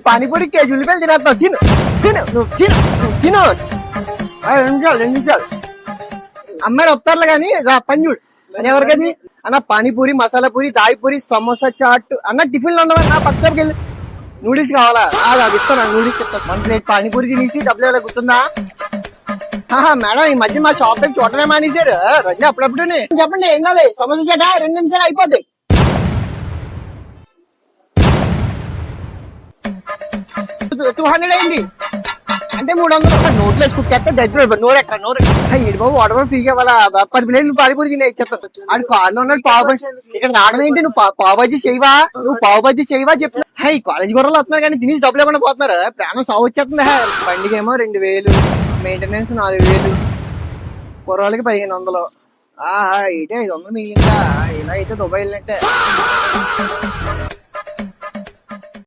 Panipuri KG ఉల్లిపాయలు తినేస్తావు. తిను తిను నువ్వు తిను నువ్వు తిను. 2 నిమిషాలు అమ్మాయిలు వస్తారులే కానీ రా పని చూడు. అని ఎవరికది అన్న? పానీపూరి, మసాలా పూరి, దాయి పూరి, సమోసా, చాట్ అన్న టిఫిన్లు ఉండవని నా పక్క షాప్కి వెళ్ళి నూడిల్స్ కావాలా? అది ఇస్తాను, నూడిల్స్ ఇస్తాను. 1 ప్లేట్ పానీపూరి తినేసి డబ్బులు ఎవరైనా గుర్తుందా? మేడం ఈ మధ్య మా షాప్ దగ్గర చూడటమే మానేశారు. రండి అప్పుడప్పుడు చెప్పండి ఏం కావాలి. సమోసా చాట 2 నిమిషాలు అయిపోతాయి. 200 అయింది అంటే 300. నోట్లు వేసుకుంటే దగ్గర నోరు ఎక్కడ నోరు ఇటు బాబు వాటర్ ఫ్రీగా ఇవ్వాలా? 10 ప్లేట్లు పానీపూరి తినే ఇచ్చేస్తాను. ఆడు కార్లో ఉన్నాడు. ఇక్కడ రావడం ఏంటి? నువ్వు పావుబాజీ చేయవా? నువ్వు పావుబాజీ చేయవా చెప్తున్నా. ఈ కాలేజ్ గొర్రెలు వస్తున్నారు కానీ తినేసి డబ్బులు ఇవ్వకుండా పోతున్నారు. ప్రాణం సాగు వచ్చేస్తుంది. బండికేమో 2000, మెయింటెనెన్స్ 4000, కుర్రాళ్ళకి 1500. ఇటే 500 మిగిలిందా? ఇలా అయితే దుబాయ్ వెళ్ళినట్టే.